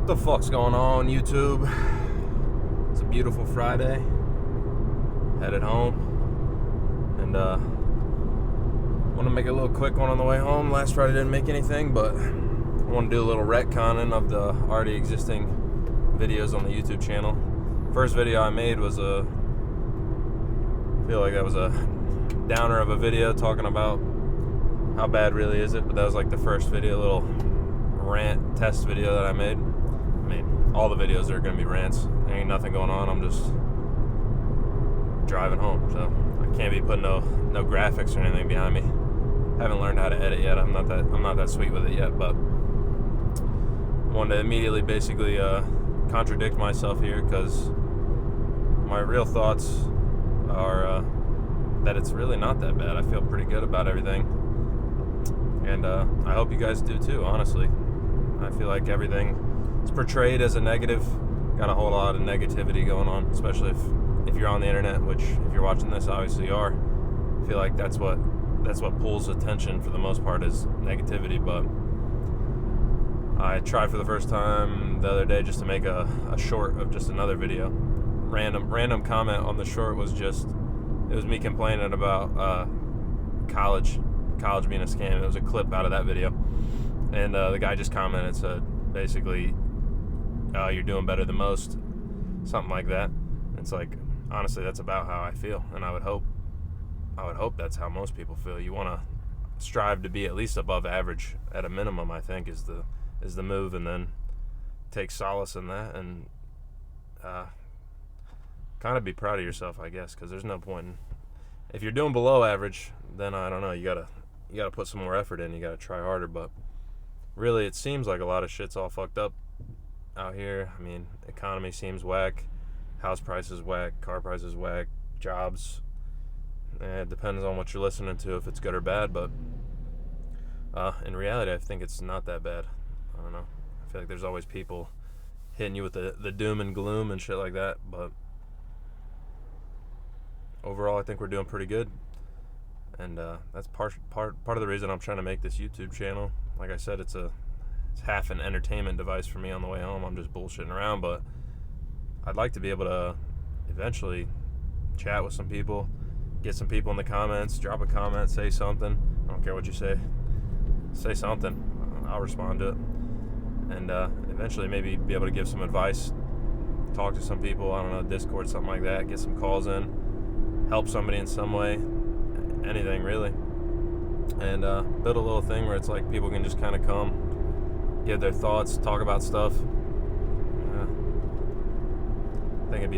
What the fuck's going on, YouTube? It's a beautiful Friday. Headed home. And want to make a little quick one on the way home. Last Friday didn't make anything, but I want to do a little retconning of the already existing videos on the YouTube channel. First video I made was I feel like that was a downer of a video talking about how bad really is it, but that was like the first video, little rant test video that I made. I mean, all the videos are going to be rants. There ain't nothing going on. I'm just driving home, so I can't be putting no graphics or anything behind me. Haven't learned how to edit yet. I'm not that sweet with it yet, but I wanted to immediately basically contradict myself here, because my real thoughts are that it's really not that bad. I feel pretty good about everything, and I hope you guys do too, honestly. I feel like everything is portrayed as a negative. Got a whole lot of negativity going on, especially if you're on the internet, which if you're watching this, obviously you are. I feel like that's what pulls attention for the most part, is negativity. But I tried for the first time the other day just to make a short of just another video. Random comment on the short was it was me complaining about college being a scam. It was a clip out of that video, and the guy just commented, said basically, you're doing better than most, something like that. It's like, honestly, that's about how I feel, and I would hope that's how most people feel. You want to strive to be at least above average at a minimum, I think, is the move, and then take solace in that, and kind of be proud of yourself, I guess, because there's no point if you're doing below average, then I don't know, you gotta put some more effort in, you gotta try harder. But really, it seems like a lot of shit's all fucked up out here. I mean, economy seems whack, house prices whack, car prices whack, jobs. It depends on what you're listening to, if it's good or bad, but in reality, I think it's not that bad. I don't know. I feel like there's always people hitting you with the doom and gloom and shit like that, but overall, I think we're doing pretty good, and that's part of the reason I'm trying to make this YouTube channel. Like I said, it's half an entertainment device for me on the way home. I'm just bullshitting around, but I'd like to be able to eventually chat with some people, get some people in the comments, drop a comment, say something. I don't care what you say something. I'll respond to it, and eventually maybe be able to give some advice, talk to some people, I don't know, Discord, something like that, get some calls in, help somebody in some way, anything really, and build a little thing where it's like people can just kind of come, give their thoughts, talk about stuff. I think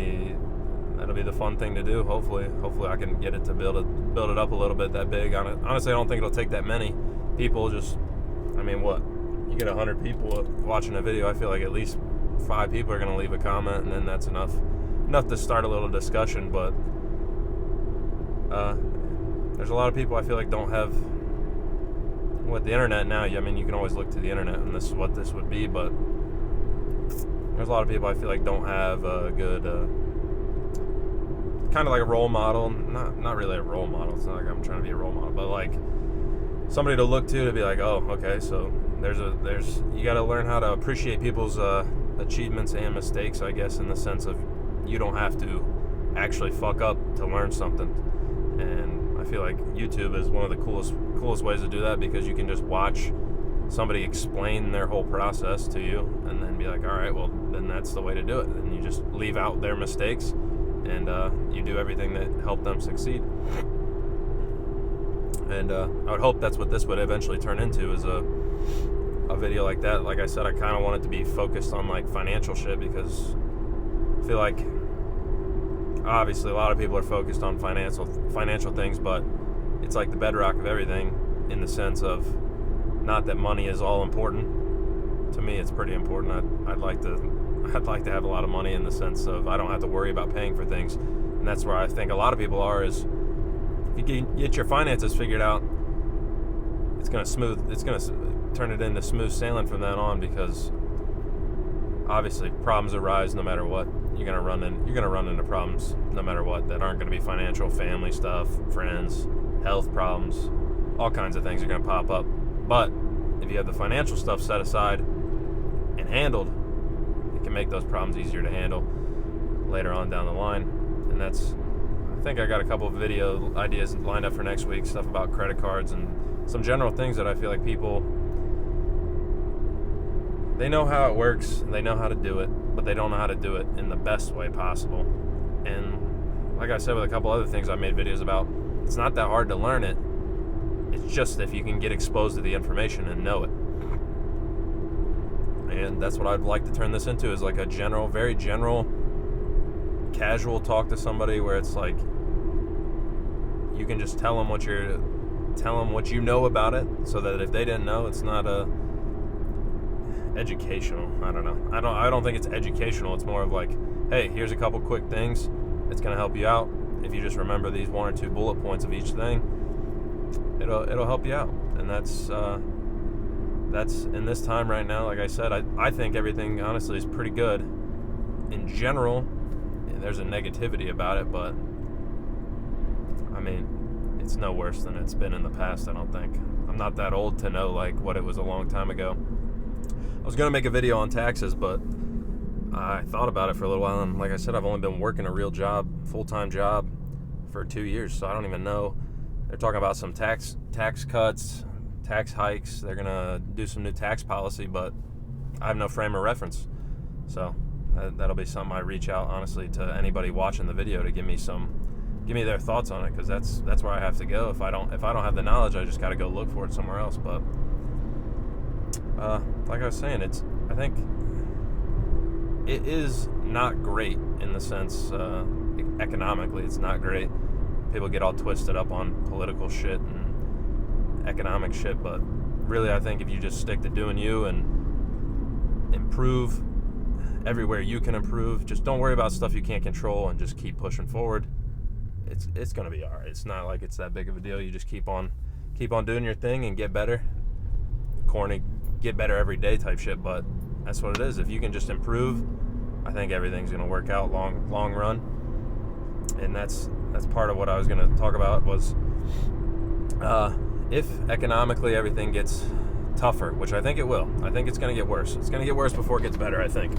that'll be the fun thing to do. Hopefully I can get it to build it up a little bit that big. Honestly, I don't think it'll take that many people. What, you get 100 people watching a video, I feel like at least 5 people are going to leave a comment, and then that's enough to start a little discussion. But there's a lot of people I feel like don't have the internet now. I mean, you can always look to the internet, and this is what this would be, but there's a lot of people I feel like don't have a good kind of like a role model. Not really a role model. It's not like I'm trying to be a role model, but like somebody to look to be like, oh, okay, so you got to learn how to appreciate people's achievements and mistakes, I guess, in the sense of you don't have to actually fuck up to learn something. And I feel like YouTube is one of the coolest ways to do that, because you can just watch somebody explain their whole process to you and then be like, all right, well, then that's the way to do it. And you just leave out their mistakes, and you do everything that helped them succeed. And I would hope that's what this would eventually turn into, is a video like that. Like I said, I kind of want it to be focused on like financial shit, because I feel like obviously a lot of people are focused on financial things, but it's like the bedrock of everything, in the sense of, not that money is all important. To me, it's pretty important. I'd like to have a lot of money, in the sense of I don't have to worry about paying for things, and that's where I think a lot of people are. Is if you get your finances figured out, it's gonna turn it into smooth sailing from then on, because obviously problems arise no matter what. You're gonna run into problems no matter what, that aren't gonna be financial, family stuff, friends, health problems, all kinds of things are gonna pop up. But if you have the financial stuff set aside and handled, can make those problems easier to handle later on down the line. And I think I got a couple of video ideas lined up for next week, stuff about credit cards and some general things that I feel like people, they know how it works and they know how to do it, but they don't know how to do it in the best way possible. And like I said with a couple other things I made videos about, it's not that hard to learn it. It's just if you can get exposed to the information and know it. And that's what I'd like to turn this into, is like a general, very general, casual talk to somebody where it's like you can just tell them what you know about it, so that if they didn't know, it's not educational. I don't know. I don't think it's educational. It's more of like, hey, here's a couple quick things. It's going to help you out. If you just remember these 1 or 2 bullet points of each thing, it'll help you out. And that's in this time right now. Like I said, I think everything honestly is pretty good in general. There's a negativity about it, but I mean, it's no worse than it's been in the past, I don't think. I'm not that old to know like what it was a long time ago. I was gonna make a video on taxes, but I thought about it for a little while, and like I said, I've only been working a real job, full-time job, for 2 years, so I don't even know. They're talking about some tax cuts, tax hikes. They're gonna do some new tax policy, but I have no frame of reference. So that'll be something I reach out honestly to anybody watching the video to give me their thoughts on it, because that's where I have to go. If I don't have the knowledge, I just got to go look for it somewhere else. But like I was saying, I think it is not great in the sense economically. It's not great. People get all twisted up on political shit and economic shit, but really, I think if you just stick to doing you and improve everywhere you can improve, just don't worry about stuff you can't control and just keep pushing forward, it's gonna be all right. It's not like it's that big of a deal. You just keep on doing your thing and get better. Corny, get better every day type shit, but that's what it is. If you can just improve, I think everything's gonna work out long run. And that's part of what I was gonna talk about was if economically everything gets tougher, which I think it will. I think it's gonna get worse. It's gonna get worse before it gets better, I think.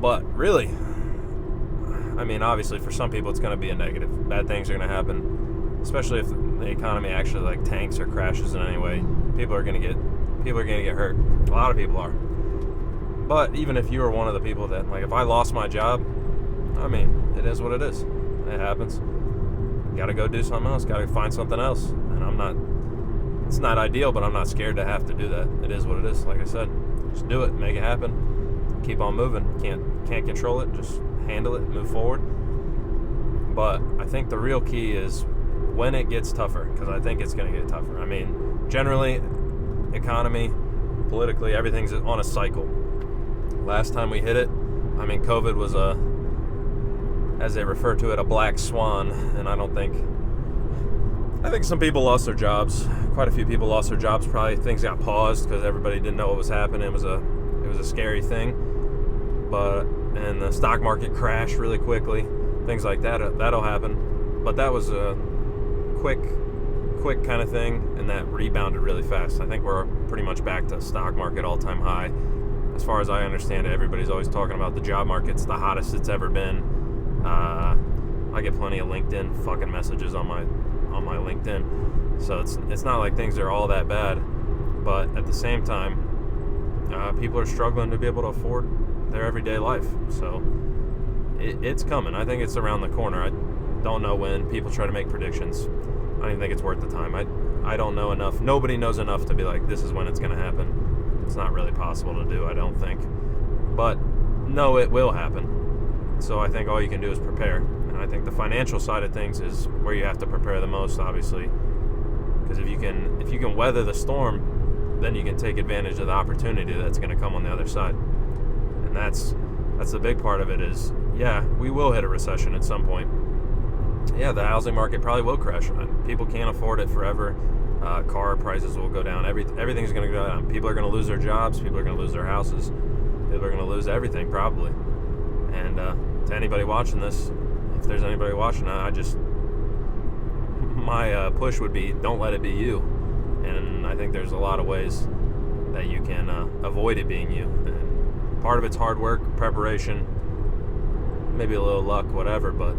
But really, I mean, obviously for some people it's going to be a negative. Bad things are going to happen, especially if the economy actually like tanks or crashes in any way. People are going to get hurt. A lot of people are. But even if you were one of the people that, like, if I lost my job, I mean, it is what it is. It happens. Got to go do something else. Got to find something else. And it's not ideal, but I'm not scared to have to do that. It is what it is. Like I said, just do it, make it happen, keep on moving. Can't control it, just handle it, move forward. But I think the real key is when it gets tougher, because I think it's going to get tougher. I mean, generally, economy, politically, everything's on a cycle. Last time we hit it, I mean, COVID was as they refer to it, a black swan, and I think some people lost their jobs. Quite a few people lost their jobs. Probably things got paused because everybody didn't know what was happening. It was a scary thing. And the stock market crashed really quickly. Things like that, that'll happen. But that was a quick kind of thing, and that rebounded really fast. I think we're pretty much back to stock market all-time high. As far as I understand it, everybody's always talking about the job market's the hottest it's ever been. I get plenty of LinkedIn fucking messages on my LinkedIn, so it's not like things are all that bad. But at the same time, people are struggling to be able to afford their everyday life. So it's coming. I think it's around the corner. I don't know when. People try to make predictions. I don't even think it's worth the time. I don't know enough. Nobody knows enough to be like, this is when it's going to happen. It's not really possible to do, I don't think. But no, it will happen. So I think all you can do is prepare. And I think the financial side of things is where you have to prepare the most, obviously. Because if you can weather the storm, then you can take advantage of the opportunity that's going to come on the other side. And that's the big part of it is, yeah, we will hit a recession at some point. Yeah, the housing market probably will crash. People can't afford it forever. Car prices will go down. Everything's going to go down. People are going to lose their jobs. People are going to lose their houses. People are going to lose everything, probably. And to anybody watching this, if there's anybody watching, my push would be, don't let it be you. And I think there's a lot of ways that you can avoid it being you. And Part of it's hard work, preparation, maybe a little luck, whatever, but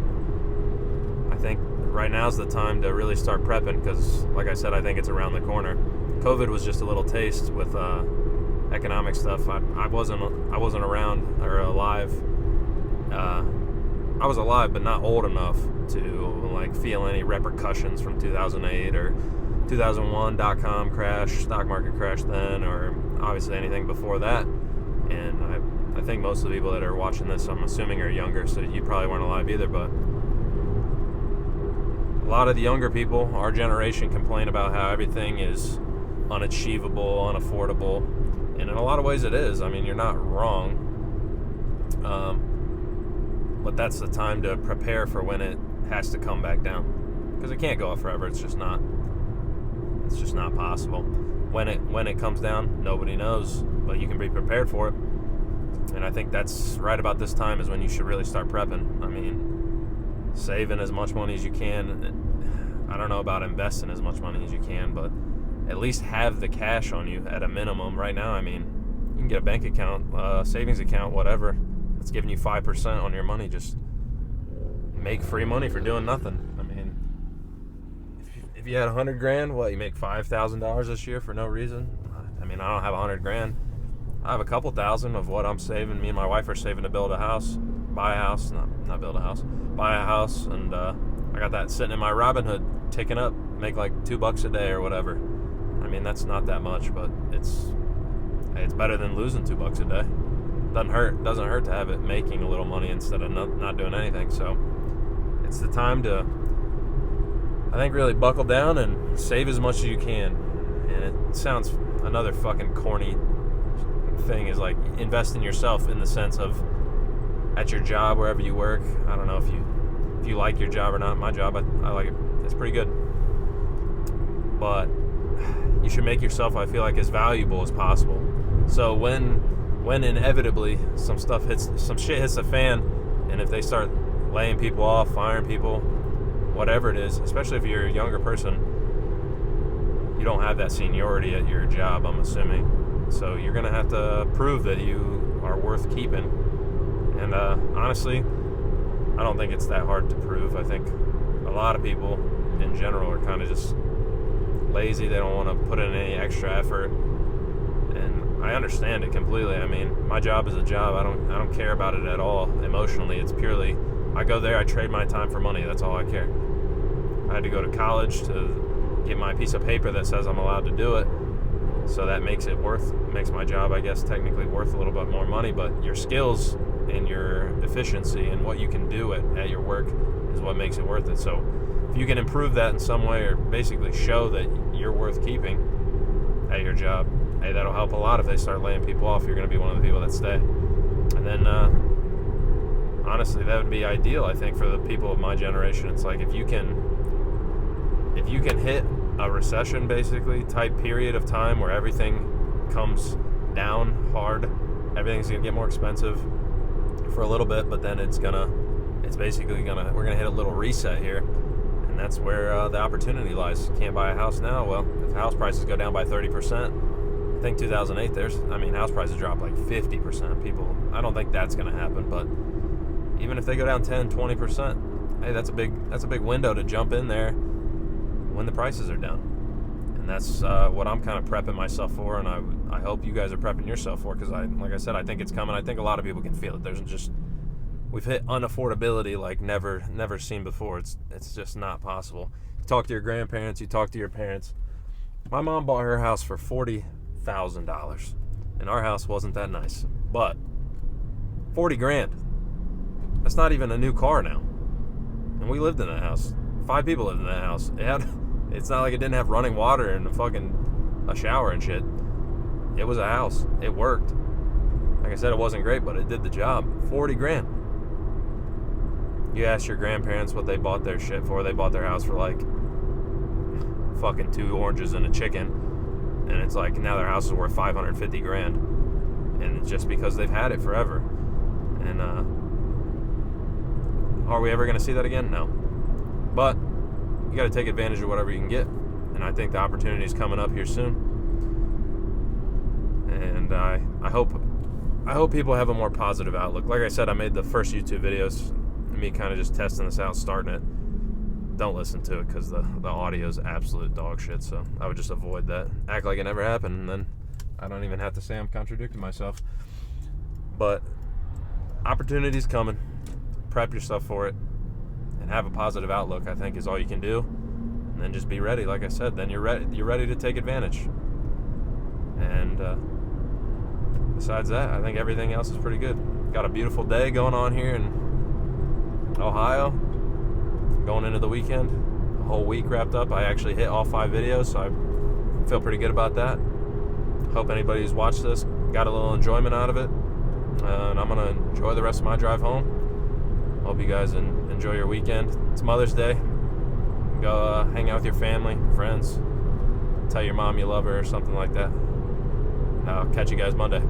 I think right now's the time to really start prepping because, like I said, I think it's around the corner. COVID was just a little taste with economic stuff. I wasn't around or alive. I was alive, but not old enough to like feel any repercussions from 2008 or 2001 .com crash, stock market crash then, or obviously anything before that. And I think most of the people that are watching this, I'm assuming, are younger, so you probably weren't alive either. But a lot of the younger people, our generation, complain about how everything is unachievable, unaffordable, and in a lot of ways it is. I mean, you're not wrong, but that's the time to prepare for when it has to come back down, because it can't go up forever. It's just not possible. When it comes down, nobody knows, but you can be prepared for it. And I think that's right about this time is when you should really start prepping. I mean, saving as much money as you can. I don't know about investing as much money as you can, but at least have the cash on you at a minimum. Right now, I mean, you can get a bank account, savings account, whatever, that's giving you 5% on your money. Just make free money for doing nothing. I mean, if you had $100,000, what, you make $5,000 this year for no reason? I mean, I don't have $100,000. I have a couple thousand of what I'm saving. Me and my wife are saving to build a house, buy a house, not build a house, buy a house, and I got that sitting in my Robinhood, ticking up, make like $2 a day or whatever. I mean, that's not that much, but it's better than losing $2 a day. Doesn't hurt to have it making a little money instead of not doing anything. So it's the time to, I think, really buckle down and save as much as you can. And it sounds, another fucking corny thing is like invest in yourself, in the sense of at your job, wherever you work. I don't know if you like your job or not. My job, I like it. It's pretty good. But you should make yourself, I feel like, as valuable as possible. So when inevitably some shit hits the fan, and if they start laying people off, firing people, whatever it is, especially if you're a younger person, you don't have that seniority at your job, I'm assuming. So you're going to have to prove that you are worth keeping. And honestly, I don't think it's that hard to prove. I think a lot of people in general are kind of just lazy. They don't want to put in any extra effort. And I understand it completely. I mean, my job is a job. I don't care about it at all emotionally. It's purely, I go there, I trade my time for money. That's all I care. I had to go to college to get my piece of paper that says I'm allowed to do it. So that makes my job, I guess, technically worth a little bit more money. But your skills and your efficiency and what you can do at your work is what makes it worth it. So if you can improve that in some way, or basically show that you're worth keeping at your job, hey, that'll help a lot. If they start laying people off, you're going to be one of the people that stay. And then honestly, that would be ideal, I think, for the people of my generation. It's like if you can hit a recession, basically, type period of time where everything comes down hard, everything's going to get more expensive for a little bit, but then we're going to hit a little reset here, and that's where the opportunity lies. You can't buy a house now. Well, if house prices go down by 30%, I think 2008, house prices dropped like 50%. People, I don't think that's going to happen, but even if they go down 10, 20%, hey, that's a big window to jump in there when the prices are down. And that's what I'm kind of prepping myself for, and I hope you guys are prepping yourself for, because like I said, I think it's coming. I think a lot of people can feel it. We've hit unaffordability like never seen before. It's just not possible. You talk to your grandparents, you talk to your parents. My mom bought her house for $40,000, and our house wasn't that nice, but $40,000. That's not even a new car now, and we lived in that house. 5 people lived in that house. It's not like it didn't have running water and a shower and shit. It was a house. It worked. Like I said, it wasn't great, but it did the job. $40,000. You ask your grandparents what they bought their shit for. They bought their house for like fucking 2 oranges and a chicken, and it's like now their house is worth $550,000, and it's just because they've had it forever. And are we ever going to see that again? No. But you got to take advantage of whatever you can get, and I think the opportunity is coming up here soon. And I hope I hope people have a more positive outlook. Like I said, I made the first YouTube videos, me kind of just testing this out, starting it. Don't listen to it because the audio is absolute dog shit, so I would just avoid that. Act like it never happened, and then I don't even have to say I'm contradicting myself. But opportunity's coming. Prep yourself for it and have a positive outlook, I think, is all you can do. And then just be ready. Like I said, then you're ready to take advantage. And besides that, I think everything else is pretty good. Got a beautiful day going on here in Ohio. Going into the weekend, a whole week wrapped up. I actually hit all 5 videos, so I feel pretty good about that. Hope anybody who's watched this got a little enjoyment out of it. And I'm going to enjoy the rest of my drive home. Hope you guys enjoy your weekend. It's Mother's Day. Go hang out with your family, friends. Tell your mom you love her or something like that. I'll catch you guys Monday.